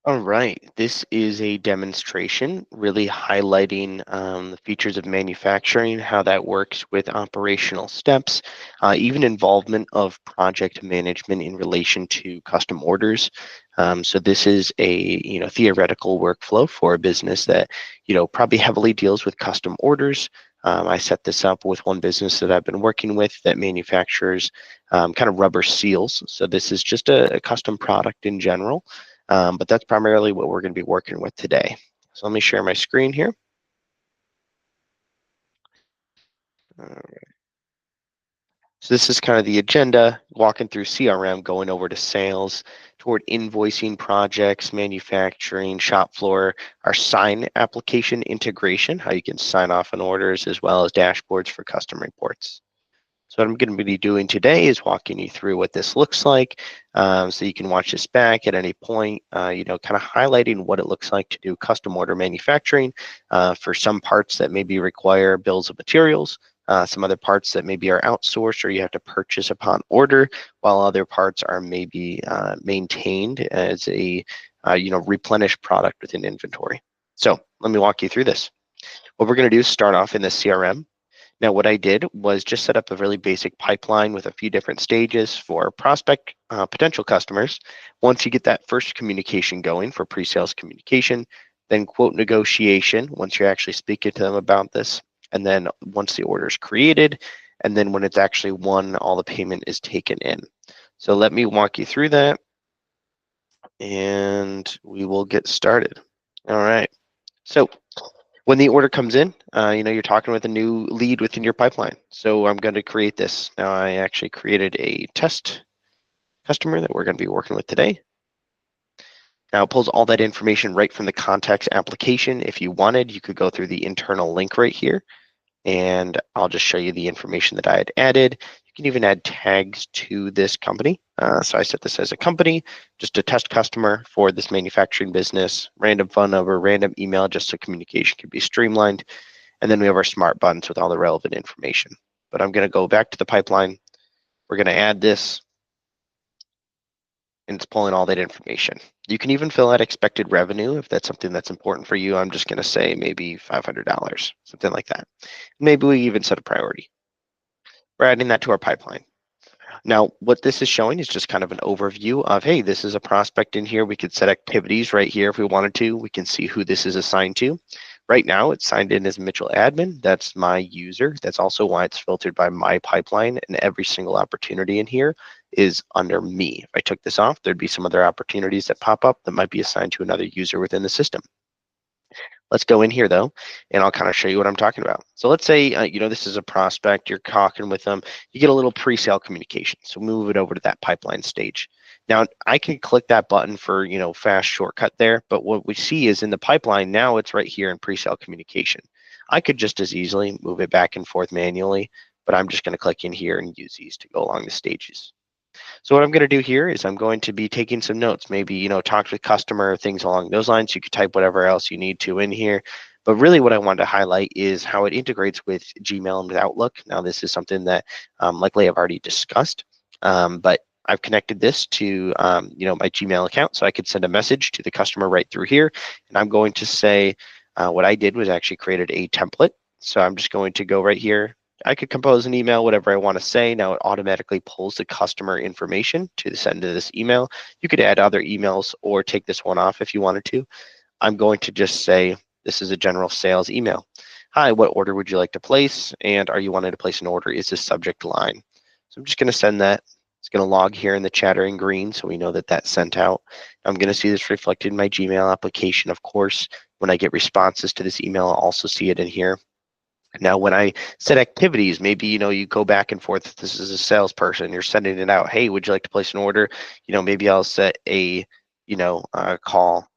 All right, this is a demonstration really highlighting the features of manufacturing, how that works with operational steps, even involvement of project management in relation to custom orders. So this is a theoretical workflow for a business that probably heavily deals with custom orders. I set this up with one business that I've been working with that manufactures kind of rubber seals. So this is just a custom product in general. But that's primarily what we're going to be working with today. So let me share my screen here. Uh, So this is kind of the agenda, walking through CRM, going over to sales, toward invoicing projects, manufacturing, shop floor, our sign application integration, how you can sign off on orders, as well as dashboards for custom reports. So what I'm going to be doing today is walking you through what this looks like, so you can watch this back at any point, kind of highlighting what it looks like to do custom order manufacturing for some parts that maybe require bills of materials, some other parts that maybe are outsourced or you have to purchase upon order, while other parts are maybe maintained as a replenished product within inventory. So let me walk you through this. What we're going to do is start off in the CRM. Now, what I did was just set up a really basic pipeline with a few different stages for prospect potential customers. Once you get that first communication going for pre-sales communication, then quote negotiation, once you're actually speaking to them about this, and then once the order is created, and then when it's actually won, all the payment is taken in. So let me walk you through that, and we will get started. All right. So when the order comes in, you're talking with a new lead within your pipeline. So I'm going to create this. Now I actually created a test customer that we're going to be working with today. Now it pulls all that information right from the contacts application. If you wanted, you could go through the internal link right here, and I'll just show you the information that I had added. You can even add tags to this company. So I set this as a company, just a test customer for this manufacturing business, random phone number, random email, just so communication can be streamlined. And then we have our smart buttons with all the relevant information. But I'm going to go back to the pipeline. We're going to add this, and it's pulling all that information. You can even fill out expected revenue if that's something that's important for you. I'm just going to say maybe $500, something like that. Maybe we even set a priority. We're adding that to our pipeline. Now, what this is showing is just kind of an overview of, hey, this is a prospect in here. We could set activities right here if we wanted to. We can see who this is assigned to. Right now, it's signed in as Mitchell admin. That's my user. That's also why it's filtered by my pipeline, and every single opportunity in here is under me. If I took this off, there'd be some other opportunities that pop up that might be assigned to another user within the system. Let's go in here though, and I'll kind of show you what I'm talking about. So let's say, this is a prospect, you're talking with them, you get a little pre-sale communication. So move it over to that pipeline stage. Now I can click that button for, fast shortcut there, but what we see is in the pipeline, now it's right here in pre-sale communication. I could just as easily move it back and forth manually, but I'm just going to click in here and use these to go along the stages. So what I'm going to do here is I'm going to be taking some notes, maybe, talk to the customer, things along those lines. You could type whatever else you need to in here. But really what I wanted to highlight is how it integrates with Gmail and with Outlook. Now, this is something that likely I've already discussed, but I've connected this to, my Gmail account, so I could send a message to the customer right through here. And I'm going to say what I did was actually created a template. So I'm just going to go right here. I could compose an email, whatever I want to say. Now it automatically pulls the customer information to send to this email. You could add other emails or take this one off if you wanted to. I'm going to just say, this is a general sales email. Hi, what order would you like to place? And are you wanting to place an order? Is this subject line? So I'm just going to send that. It's going to log here in the chatter in green, so we know that that's sent out. I'm going to see this reflected in my Gmail application, of course. When I get responses to this email, I'll also see it in here. Now, when I set activities, maybe, you go back and forth. If this is a salesperson, you're sending it out. Hey, would you like to place an order? Maybe I'll set a, call,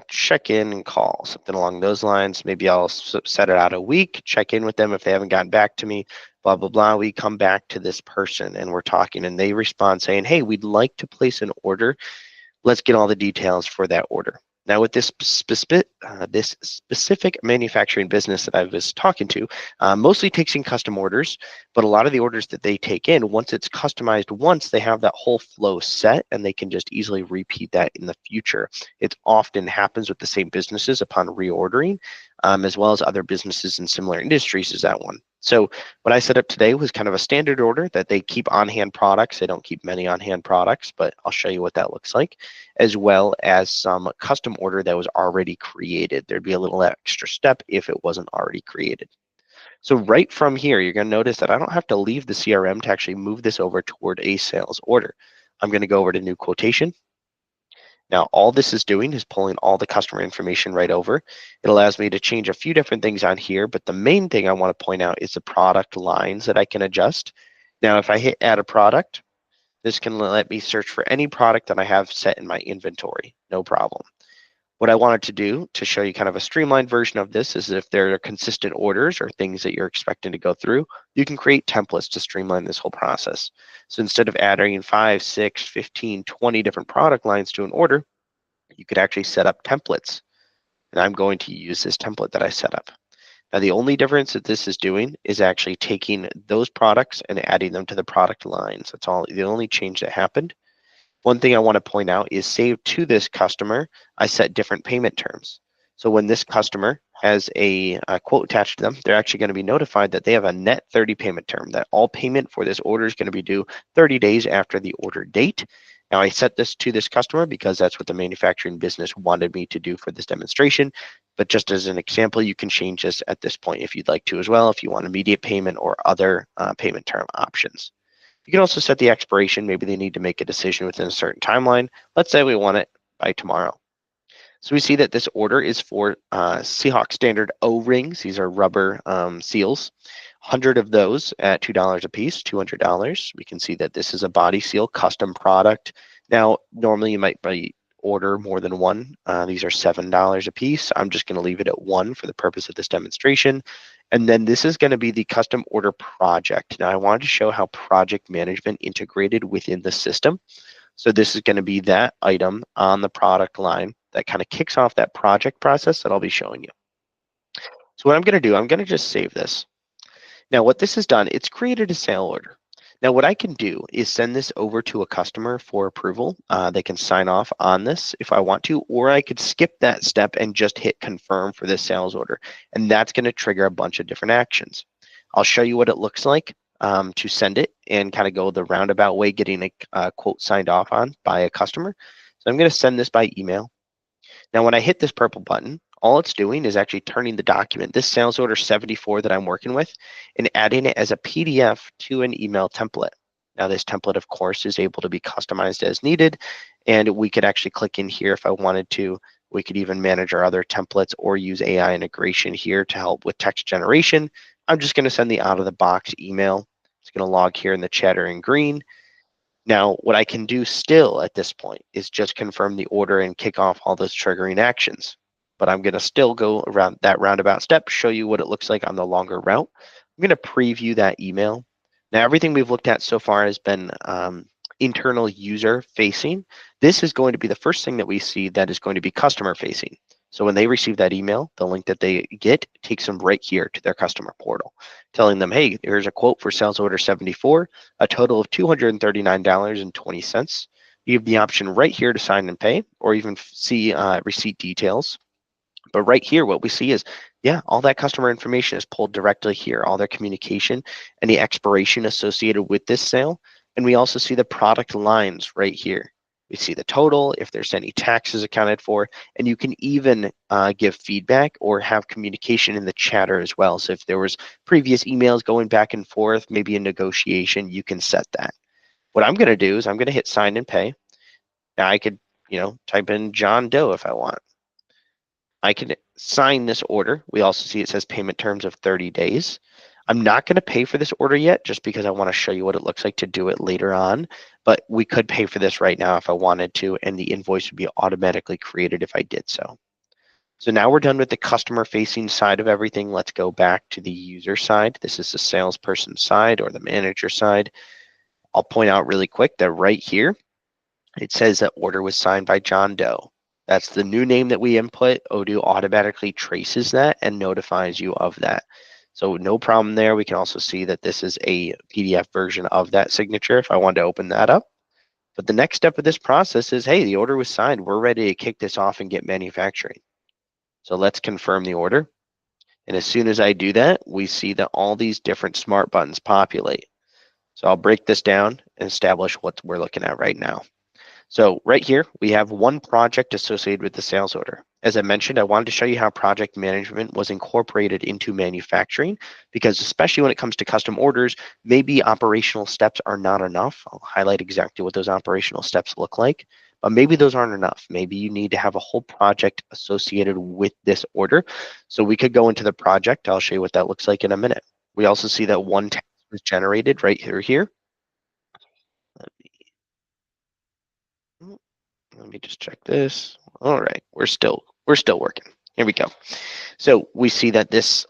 check in and call, something along those lines. Maybe I'll set it out a week, check in with them if they haven't gotten back to me, blah, blah, blah. We come back to this person and we're talking and they respond saying, hey, we'd like to place an order. Let's get all the details for that order. Now, with this specific manufacturing business that I was talking to, mostly takes in custom orders, but a lot of the orders that they take in, once it's customized once, they have that whole flow set and they can just easily repeat that in the future. It often happens with the same businesses upon reordering, as well as other businesses in similar industries as that one. So what I set up today was kind of a standard order that they keep on-hand products. They don't keep many on-hand products, but I'll show you what that looks like, as well as some custom order that was already created. There'd be a little extra step if it wasn't already created. So right from here, you're going to notice that I don't have to leave the CRM to actually move this over toward a sales order. I'm going to go over to new quotation. Now, all this is doing is pulling all the customer information right over. It allows me to change a few different things on here, but the main thing I want to point out is the product lines that I can adjust. Now, if I hit add a product, this can let me search for any product that I have set in my inventory, no problem. What I wanted to do to show you kind of a streamlined version of this is if there are consistent orders or things that you're expecting to go through, you can create templates to streamline this whole process. So instead of adding 5, 6, 15, 20 different product lines to an order, you could actually set up templates. And I'm going to use this template that I set up. Now, the only difference that this is doing is actually taking those products and adding them to the product lines. That's all, the only change that happened. One thing I want to point out is saved to this customer, I set different payment terms. So when this customer has a quote attached to them, they're actually going to be notified that they have a net 30 payment term, that all payment for this order is going to be due 30 days after the order date. Now, I set this to this customer because that's what the manufacturing business wanted me to do for this demonstration. But just as an example, you can change this at this point if you'd like to as well, if you want immediate payment or other payment term options. You can also set the expiration. Maybe they need to make a decision within a certain timeline. Let's say we want it by tomorrow. So we see that this order is for Seahawk standard O-rings. These are rubber seals. 100 of those at $2 a piece, $200. We can see that this is a body seal custom product. Now, normally you might order more than one. These are $7 a piece. I'm just going to leave it at one for the purpose of this demonstration. And then this is going to be the custom order project. Now, I wanted to show how project management integrated within the system. So this is going to be that item on the product line that kind of kicks off that project process that I'll be showing you. So what I'm going to do, I'm going to just save this. Now, what this has done, it's created a sale order. Now, what I can do is send this over to a customer for approval. They can sign off on this if I want to, or I could skip that step and just hit confirm for this sales order. And that's going to trigger a bunch of different actions. I'll show you what it looks like to send it and kind of go the roundabout way, getting a quote signed off on by a customer. So I'm going to send this by email. Now, when I hit this purple button, all it's doing is actually turning the document, this sales order 74 that I'm working with, and adding it as a PDF to an email template. Now, this template, of course, is able to be customized as needed, and we could actually click in here if I wanted to. We could even manage our other templates or use AI integration here to help with text generation. I'm just going to send the out-of-the-box email. It's going to log here in the chatter in green. Now, what I can do still at this point is just confirm the order and kick off all those triggering actions. But I'm going to still go around that roundabout step, show you what it looks like on the longer route. I'm going to preview that email. Now, everything we've looked at so far has been internal user facing. This is going to be the first thing that we see that is going to be customer facing. So when they receive that email, the link that they get takes them right here to their customer portal, telling them, hey, here's a quote for sales order 74, a total of $239.20. You have the option right here to sign and pay, or even see receipt details. But right here, what we see is, yeah, all that customer information is pulled directly here, all their communication and the expiration associated with this sale. And we also see the product lines right here. We see the total, if there's any taxes accounted for, and you can even give feedback or have communication in the chatter as well. So if there was previous emails going back and forth, maybe a negotiation, you can set that. What I'm going to do is I'm going to hit sign and pay. Now I could, type in John Doe if I want. I can sign this order. We also see it says payment terms of 30 days. I'm not going to pay for this order yet just because I want to show you what it looks like to do it later on, but we could pay for this right now if I wanted to, and the invoice would be automatically created if I did so. So now we're done with the customer facing side of everything. Let's go back to the user side. This is the salesperson side or the manager side. I'll point out really quick that right here, it says that order was signed by John Doe. That's the new name that we input. Odoo automatically traces that and notifies you of that. So no problem there. We can also see that this is a PDF version of that signature if I wanted to open that up. But the next step of this process is, hey, the order was signed. We're ready to kick this off and get manufacturing. So let's confirm the order. And as soon as I do that, we see that all these different smart buttons populate. So I'll break this down and establish what we're looking at right now. So right here, we have one project associated with the sales order. As I mentioned, I wanted to show you how project management was incorporated into manufacturing, because especially when it comes to custom orders, maybe operational steps are not enough. I'll highlight exactly what those operational steps look like, but maybe those aren't enough. Maybe you need to have a whole project associated with this order. So we could go into the project. I'll show you what that looks like in a minute. We also see that one task was generated right here. Let me just check this. All right, we're still working. Here we go. So we see that this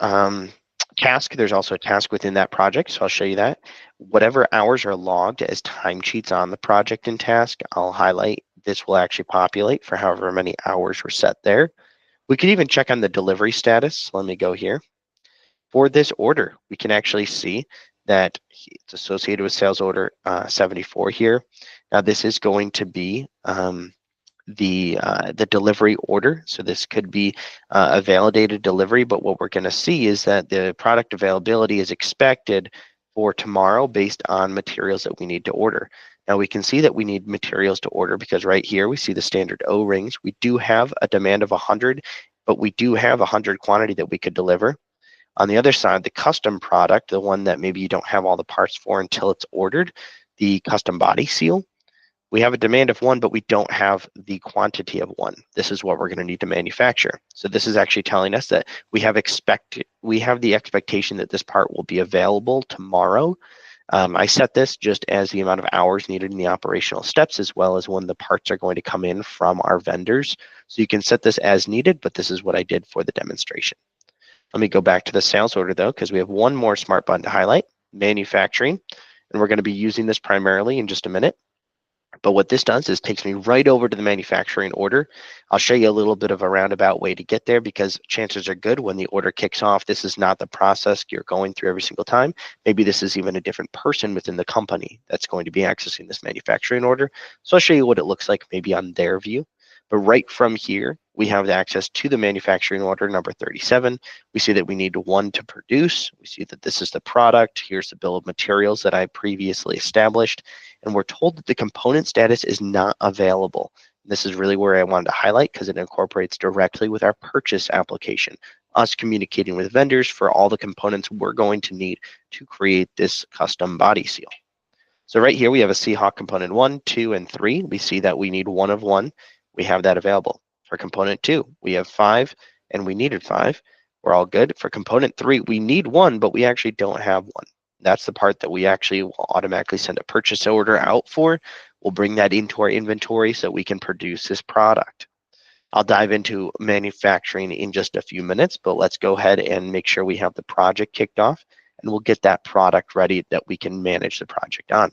task, there's also a task within that project. So I'll show you that. Whatever hours are logged as timesheets on the project and task, I'll highlight. This will actually populate for however many hours were set there. We could even check on the delivery status. Let me go here. For this order, we can actually see that it's associated with sales order 74 here. Now this is going to be the delivery order. So this could be a validated delivery, but what we're going to see is that the product availability is expected for tomorrow based on materials that we need to order. Now we can see that we need materials to order because right here we see the standard O-rings. We do have a demand of 100, but we do have 100 quantity that we could deliver. On the other side, the custom product, the one that maybe you don't have all the parts for until it's ordered, the custom body seal, we have a demand of 1, but we don't have the quantity of 1. This is what we're going to need to manufacture. So this is actually telling us that we have the expectation that this part will be available tomorrow. I set this just as the amount of hours needed in the operational steps, as well as when the parts are going to come in from our vendors. So you can set this as needed, but this is what I did for the demonstration. Let me go back to the sales order though, because we have one more smart button to highlight, manufacturing, and we're going to be using this primarily in just a minute. But what this does is takes me right over to the manufacturing order. I'll show you a little bit of a roundabout way to get there because chances are good when the order kicks off, this is not the process you're going through every single time. Maybe this is even a different person within the company that's going to be accessing this manufacturing order. So I'll show you what it looks like maybe on their view. But right from here, we have access to the manufacturing order number 37. We see that we need 1 to produce. We see that this is the product. Here's the bill of materials that I previously established. And we're told that the component status is not available. This is really where I wanted to highlight because it incorporates directly with our purchase application, us communicating with vendors for all the components we're going to need to create this custom body seal. So right here, we have a Seahawk component 1, 2, and 3. We see that we need 1 of 1. We have that available. For component 2, we have 5, and we needed 5. We're all good. For component 3, we need 1, but we actually don't have 1. That's the part that we actually will automatically send a purchase order out for. We'll bring that into our inventory so we can produce this product. I'll dive into manufacturing in just a few minutes, but let's go ahead and make sure we have the project kicked off and we'll get that product ready that we can manage the project on.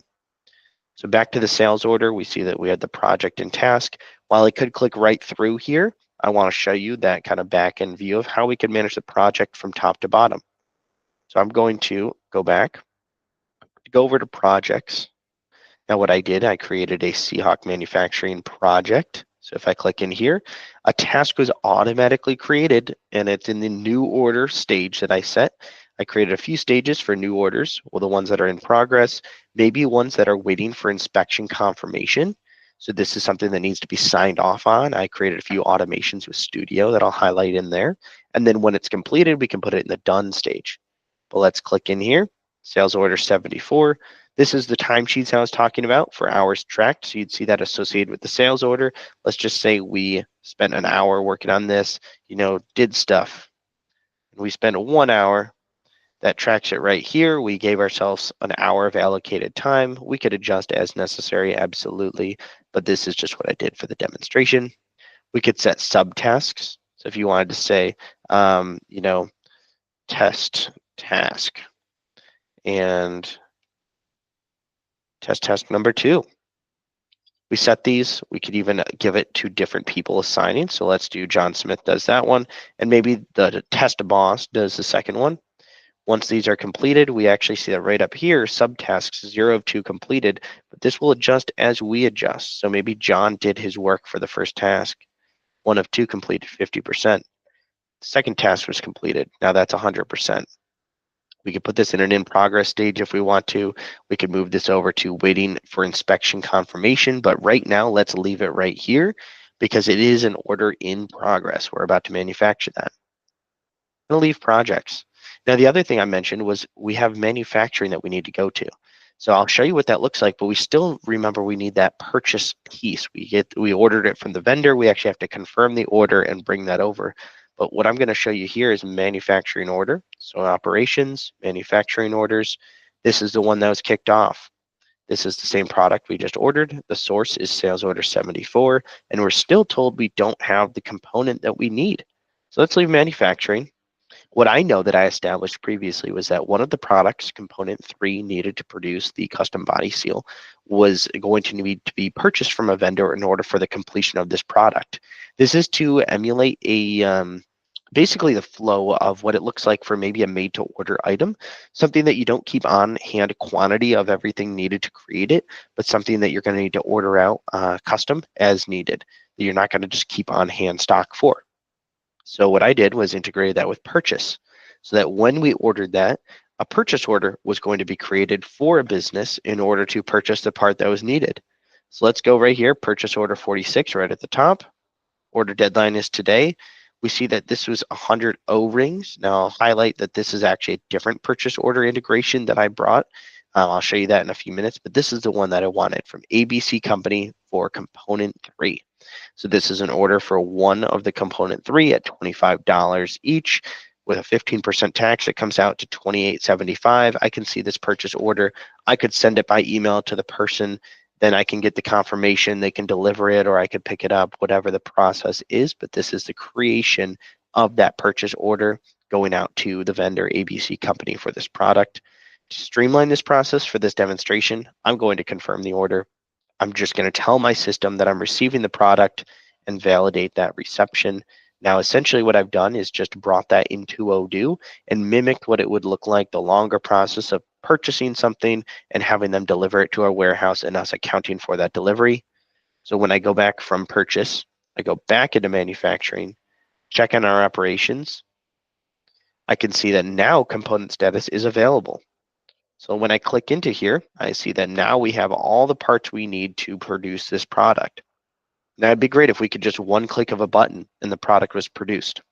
So back to the sales order, we see that we had the project and task. While I could click right through here, I want to show you that kind of back end view of how we can manage the project from top to bottom. So I'm going to go back, go over to projects. Now what I did, I created a Seahawk manufacturing project. So if I click in here, a task was automatically created and it's in the new order stage that I set. I created a few stages for new orders, well, the ones that are in progress, maybe ones that are waiting for inspection confirmation. So this is something that needs to be signed off on. I created a few automations with Studio that I'll highlight in there. And then when it's completed, we can put it in the done stage. But let's click in here, sales order 74. This is the timesheets I was talking about for hours tracked. So you'd see that associated with the sales order. Let's just say we spent an hour working on this, did stuff. We spent 1 hour. That tracks it right here. We gave ourselves an hour of allocated time. We could adjust as necessary, absolutely. But this is just what I did for the demonstration. We could set subtasks. So if you wanted to say, test task and test task number 2. We set these. We could even give it to different people assigning. So let's do John Smith does that one, and maybe the test boss does the second one. Once these are completed, we actually see that right up here, subtasks 0 of 2 completed, but this will adjust as we adjust. So maybe John did his work for the first task. 1 of 2 completed, 50%. The second task was completed. Now that's 100%. We could put this in an in progress stage if we want to. We could move this over to waiting for inspection confirmation, but right now let's leave it right here because it is an order in progress. We're about to manufacture that. I'm gonna leave projects. Now, the other thing I mentioned was we have manufacturing that we need to go to. So I'll show you what that looks like, but we still remember we need that purchase piece. We ordered it from the vendor. We actually have to confirm the order and bring that over. But what I'm going to show you here is manufacturing order. So operations, manufacturing orders. This is the one that was kicked off. This is the same product we just ordered. The source is sales order 74, and we're still told we don't have the component that we need. So let's leave manufacturing. What I know that I established previously was that one of the products, component 3, needed to produce the custom body seal, was going to need to be purchased from a vendor in order for the completion of this product. This is to emulate basically the flow of what it looks like for maybe a made to order item, something that you don't keep on hand quantity of everything needed to create it, but something that you're going to need to order out custom as needed, that you're not going to just keep on hand stock for. So what I did was integrated that with purchase so that when we ordered that, a purchase order was going to be created for a business in order to purchase the part that was needed. So let's go right here, purchase order 46 right at the top. Order deadline is today. We see that this was 100 O-rings. Now I'll highlight that this is actually a different purchase order integration that I brought. I'll show you that in a few minutes, but this is the one that I wanted from ABC Company for component 3. So this is an order for one of the component 3 at $25 each. With a 15% tax, it comes out to $28.75. I can see this purchase order. I could send it by email to the person. Then I can get the confirmation. They can deliver it, or I could pick it up, whatever the process is. But this is the creation of that purchase order going out to the vendor ABC Company for this product. To streamline this process for this demonstration, I'm going to confirm the order. I'm just going to tell my system that I'm receiving the product and validate that reception. Now, essentially what I've done is just brought that into Odoo and mimicked what it would look like, the longer process of purchasing something and having them deliver it to our warehouse and us accounting for that delivery. So when I go back from purchase, I go back into manufacturing, check on our operations. I can see that now component status is available. So when I click into here, I see that now we have all the parts we need to produce this product. Now it'd be great if we could just one click of a button and the product was produced.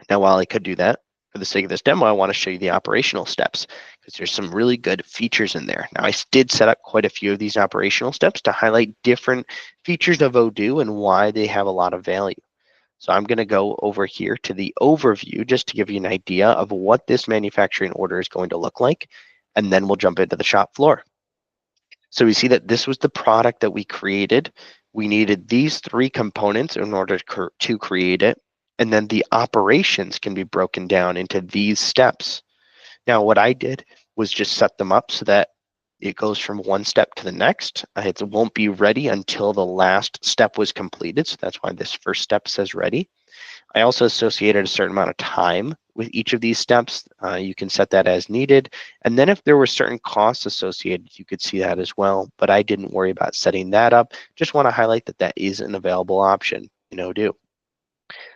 Now, while I could do that, for the sake of this demo, I want to show you the operational steps because there's some really good features in there. Now, I did set up quite a few of these operational steps to highlight different features of Odoo and why they have a lot of value. So I'm going to go over here to the overview just to give you an idea of what this manufacturing order is going to look like, and then we'll jump into the shop floor. So we see that this was the product that we created. We needed these 3 components in order to create it, and then the operations can be broken down into these steps. Now, what I did was just set them up so that it goes from one step to the next. It won't be ready until the last step was completed, so that's why this first step says ready. I also associated a certain amount of time with each of these steps. You can set that as needed. And then if there were certain costs associated, you could see that as well. But I didn't worry about setting that up. Just want to highlight that that is an available option in Odoo.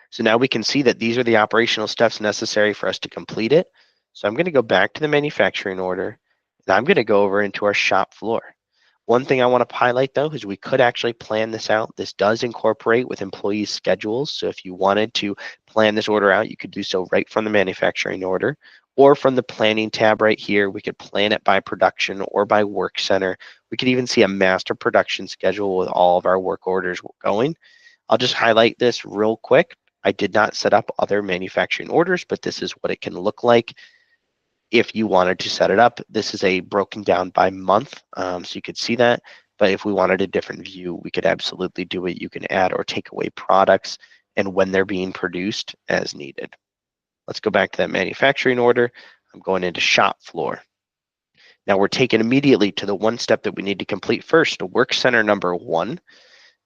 So now we can see that these are the operational steps necessary for us to complete it. So I'm going to go back to the manufacturing order, and I'm going to go over into our shop floor. One thing I want to highlight though is we could actually plan this out. This does incorporate with employees' schedules. So if you wanted to plan this order out, you could do so right from the manufacturing order or from the planning tab right here. We could plan it by production or by work center. We could even see a master production schedule with all of our work orders going. I'll just highlight this real quick. I did not set up other manufacturing orders, but this is what it can look like. If you wanted to set it up, this is a broken down by month, so you could see that. But if we wanted a different view, we could absolutely do it. You can add or take away products and when they're being produced as needed. Let's go back to that manufacturing order. I'm going into shop floor. Now we're taken immediately to the one step that we need to complete first, work center number 1.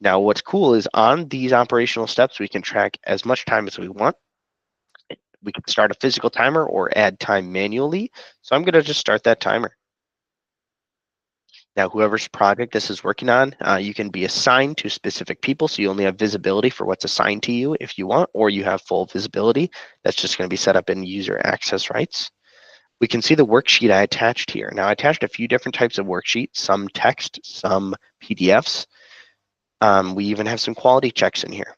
Now what's cool is on these operational steps, we can track as much time as we want. We can start a physical timer or add time manually. So I'm going to just start that timer. Now, whoever's project this is working on, you can be assigned to specific people. So you only have visibility for what's assigned to you if you want, or you have full visibility. That's just going to be set up in user access rights. We can see the worksheet I attached here. Now, I attached a few different types of worksheets, some text, some PDFs. We even have some quality checks in here.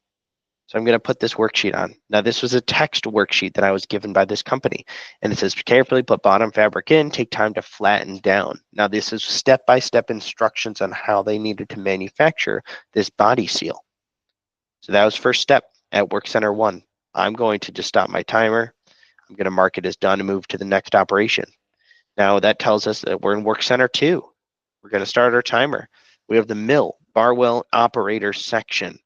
So I'm going to put this worksheet on. Now, this was a text worksheet that I was given by this company. And it says, carefully put bottom fabric in, take time to flatten down. Now, this is step-by-step instructions on how they needed to manufacture this body seal. So that was first step at Work Center 1. I'm going to just stop my timer. I'm going to mark it as done and move to the next operation. Now, that tells us that we're in Work Center 2. We're going to start our timer. We have the mill, Barwell operator section.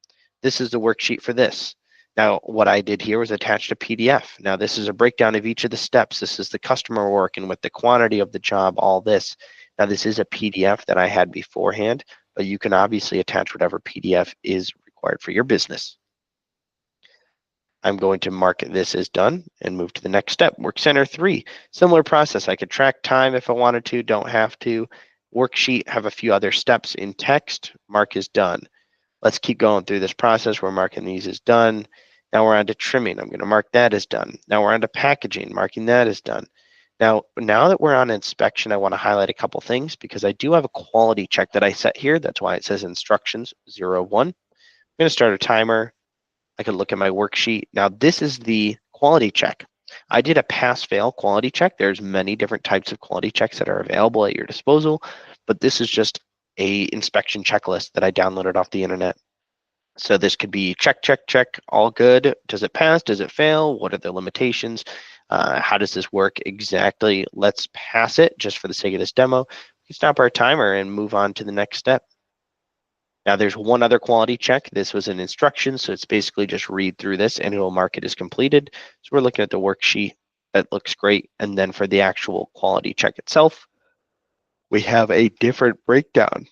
This is the worksheet for this. Now, what I did here was attached a PDF. Now, this is a breakdown of each of the steps. This is the customer working with the quantity of the job, all this. Now, this is a PDF that I had beforehand, but you can obviously attach whatever PDF is required for your business. I'm going to mark this as done and move to the next step. Work Center 3, similar process. I could track time if I wanted to, don't have to. Worksheet, have a few other steps in text, mark as done. Let's keep going through this process. We're marking these as done. Now we're on to trimming. I'm going to mark that as done. Now we're on to packaging, marking that as done. Now that we're on inspection, I want to highlight a couple things because I do have a quality check that I set here. That's why it says instructions 01. I'm going to start a timer. I can look at my worksheet. Now this is the quality check. I did a pass-fail quality check. There's many different types of quality checks that are available at your disposal, but this is just a inspection checklist that I downloaded off the internet. So this could be check, check, check, all good. Does it pass? Does it fail? What are the limitations? How does this work exactly? Let's pass it just for the sake of this demo. We can stop our timer and move on to the next step. Now there's one other quality check. This was an instruction, so it's basically just read through this and it will mark it as completed. So we're looking at the worksheet. That looks great. And then for the actual quality check itself, we have a different breakdown.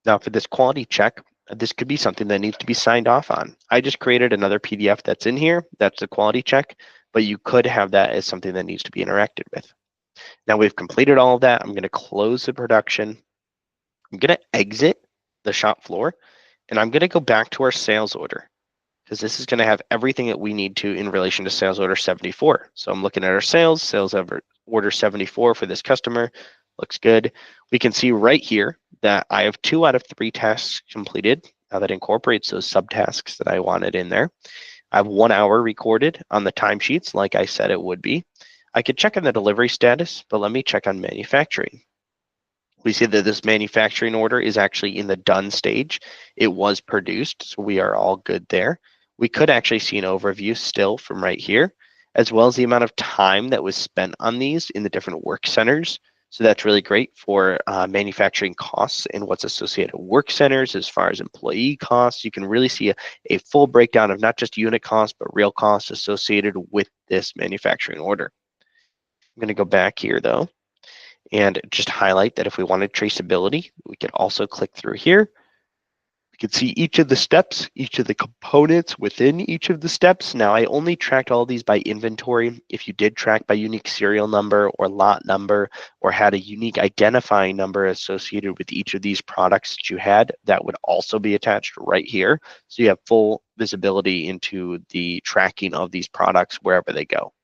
Now for this quality check, this could be something that needs to be signed off on. I just created another PDF that's in here. That's the quality check, but you could have that as something that needs to be interacted with. Now we've completed all of that. I'm going to close the production. I'm going to exit the shop floor, and I'm going to go back to our sales order because this is going to have everything that we need to in relation to sales order 74. So I'm looking at our sales order 74 for this customer. Looks good. We can see right here that I have 2 out of 3 tasks completed. Now that incorporates those subtasks that I wanted in there. I have 1 hour recorded on the timesheets like I said it would be. I could check on the delivery status, but let me check on manufacturing. We see that this manufacturing order is actually in the done stage. It was produced, so we are all good there. We could actually see an overview still from right here, as well as the amount of time that was spent on these in the different work centers. So that's really great for manufacturing costs and what's associated with work centers as far as employee costs. You can really see a full breakdown of not just unit costs, but real costs associated with this manufacturing order. I'm going to go back here though and just highlight that if we wanted traceability, we could also click through here. We can see each of the steps, each of the components within each of the steps. Now, I only tracked all these by inventory. If you did track by unique serial number or lot number or had a unique identifying number associated with each of these products that you had, that would also be attached right here. So you have full visibility into the tracking of these products wherever they go.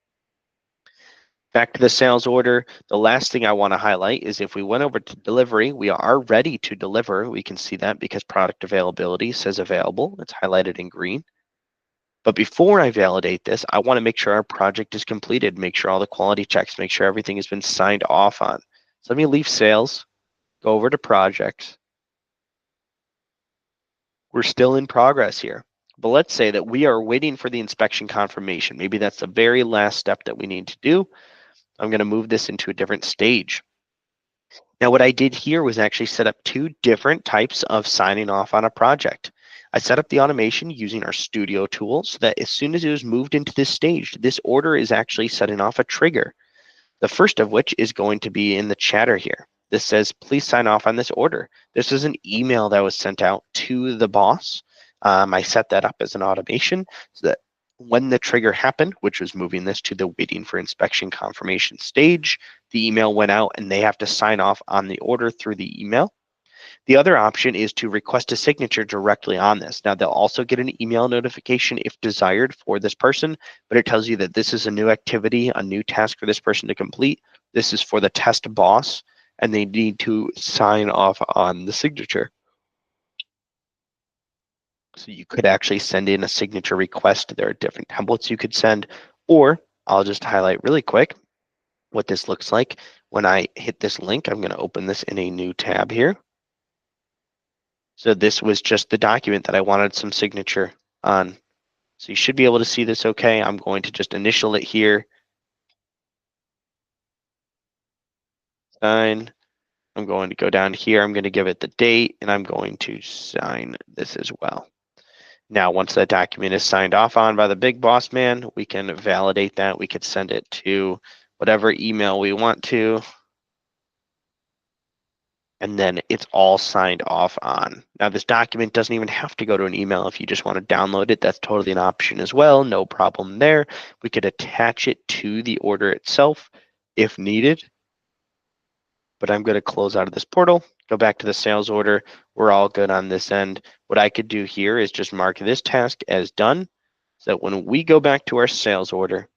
Back to the sales order, the last thing I want to highlight is if we went over to delivery, we are ready to deliver. We can see that because product availability says available. It's highlighted in green. But before I validate this, I want to make sure our project is completed, make sure all the quality checks, make sure everything has been signed off on. So let me leave sales, go over to projects. We're still in progress here. But let's say that we are waiting for the inspection confirmation. Maybe that's the very last step that we need to do. I'm going to move this into a different stage. Now, what I did here was actually set up 2 different types of signing off on a project. I set up the automation using our studio tool so that as soon as it was moved into this stage, this order is actually setting off a trigger. The first of which is going to be in the chatter here. This says, please sign off on this order. This is an email that was sent out to the boss. I set that up as an automation so that when the trigger happened, which was moving this to the waiting for inspection confirmation stage, the email went out and they have to sign off on the order through the email. The other option is to request a signature directly on this. Now, they'll also get an email notification if desired for this person, but it tells you that this is a new activity, a new task for this person to complete. This is for the test boss, and they need to sign off on the signature. So you could actually send in a signature request. There are different templates you could send, or I'll just highlight really quick what this looks like. When I hit this link, I'm going to open this in a new tab here. So this was just the document that I wanted some signature on. So you should be able to see this okay. I'm going to just initial it here. Sign. I'm going to go down here. I'm going to give it the date, and I'm going to sign this as well. Now, once that document is signed off on by the big boss man, we can validate that. We could send it to whatever email we want to. And then it's all signed off on. Now, this document doesn't even have to go to an email. If you just want to download it, that's totally an option as well. No problem there. We could attach it to the order itself if needed. But I'm going to close out of this portal, go back to the sales order. We're all good on this end. What I could do here is just mark this task as done, so that when we go back to our sales order,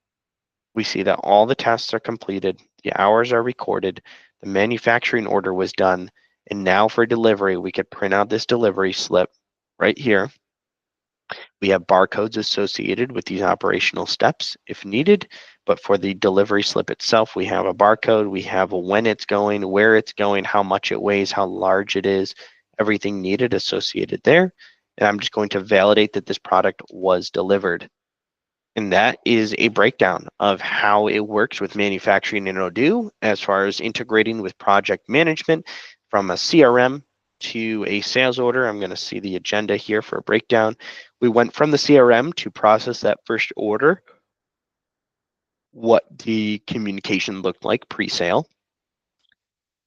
we see that all the tasks are completed, the hours are recorded, the manufacturing order was done, and now for delivery, we could print out this delivery slip right here. We have barcodes associated with these operational steps if needed, but for the delivery slip itself, we have a barcode, we have when it's going, where it's going, how much it weighs, how large it is, everything needed associated there. And I'm just going to validate that this product was delivered. And that is a breakdown of how it works with manufacturing in Odoo as far as integrating with project management from a CRM to a sales order. I'm going to see the agenda here for a breakdown. We went from the CRM to process that first order, what the communication looked like pre-sale,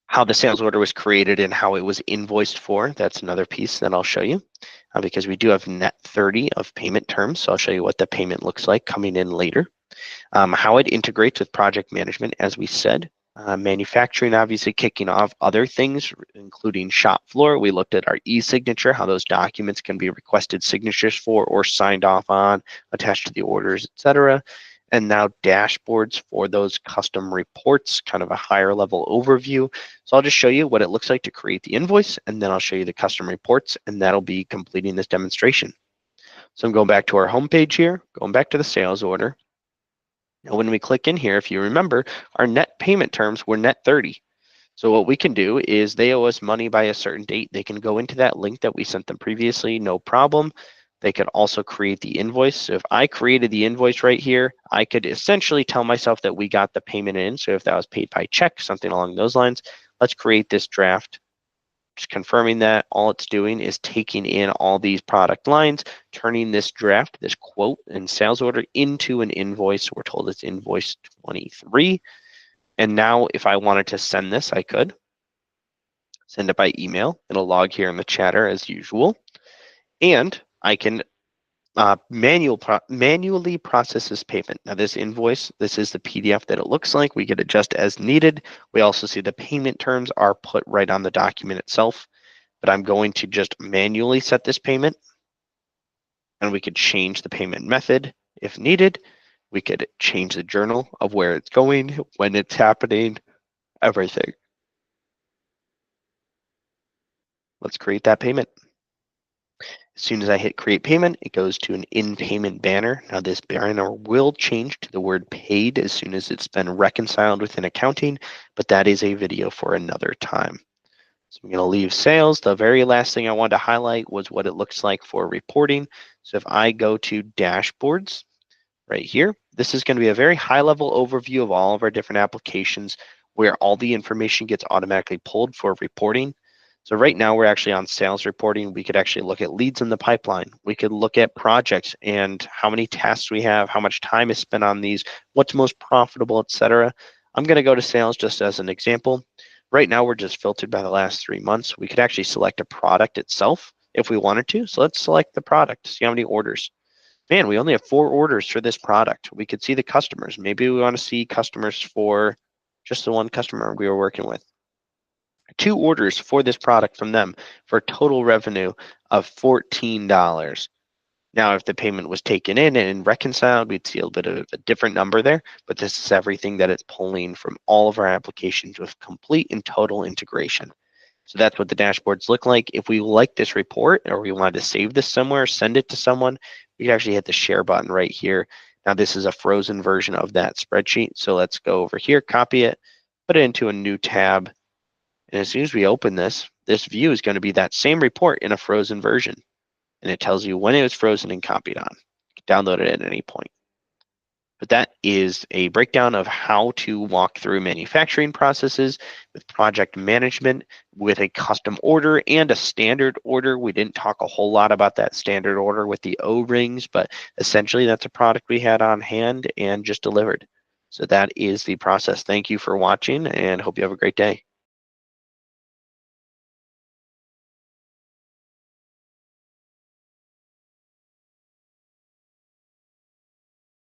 how the sales order was created and how it was invoiced for. That's another piece that I'll show you because we do have net 30 of payment terms. So I'll show you what the payment looks like coming in later. How it integrates with project management, as we said. Manufacturing, obviously kicking off other things, including shop floor. We looked at our e-signature, how those documents can be requested signatures for or signed off on, attached to the orders, etc. And now dashboards for those custom reports, kind of a higher level overview. So I'll just show you what it looks like to create the invoice, and then I'll show you the custom reports, and that'll be completing this demonstration. So I'm going back to our homepage here, going back to the sales order. Now, when we click in here, if you remember, our net payment terms were net 30. So what we can do is they owe us money by a certain date. They can go into that link that we sent them previously, no problem. They could also create the invoice. So if I created the invoice right here, I could essentially tell myself that we got the payment in. So if that was paid by check, something along those lines, let's create this draft. Just confirming that all it's doing is taking in all these product lines, turning this draft, this quote and sales order into an invoice. We're told it's invoice 23. And now if I wanted to send this, I could send it by email. It'll log here in the chatter as usual. And I can manually process this payment. Now this invoice, this is the PDF that it looks like. We could adjust as needed. We also see the payment terms are put right on the document itself, but I'm going to just manually set this payment, and we could change the payment method if needed. We could change the journal of where it's going, when it's happening, everything. Let's create that payment. As soon as I hit create payment, it goes to an in payment banner. Now this banner will change to the word paid as soon as it's been reconciled within accounting, but that is a video for another time. So I'm going to leave sales. The very last thing I wanted to highlight was what it looks like for reporting. So if I go to dashboards right here, this is going to be a very high level overview of all of our different applications where all the information gets automatically pulled for reporting. So right now we're actually on sales reporting. We could actually look at leads in the pipeline. We could look at projects and how many tasks we have, how much time is spent on these, what's most profitable, etc. I'm going to go to sales just as an example. Right now, we're just filtered by the last 3 months. We could actually select a product itself if we wanted to. So let's select the product, see how many orders. Man, we only have 4 orders for this product. We could see the customers. Maybe we want to see customers for just the one customer we were working with. 2 orders for this product from them for a total revenue of $14. Now, if the payment was taken in and reconciled, we'd see a bit of a different number there, but this is everything that it's pulling from all of our applications with complete and total integration. So that's what the dashboards look like. If we like this report or we wanted to save this somewhere, send it to someone, we can actually hit the share button right here. Now, this is a frozen version of that spreadsheet. So let's go over here, copy it, put it into a new tab. And as soon as we open this, this view is going to be that same report in a frozen version. And it tells you when it was frozen and copied on. You can download it at any point. But that is a breakdown of how to walk through manufacturing processes with project management, with a custom order and a standard order. We didn't talk a whole lot about that standard order with the O-rings, but essentially that's a product we had on hand and just delivered. So that is the process. Thank you for watching and hope you have a great day.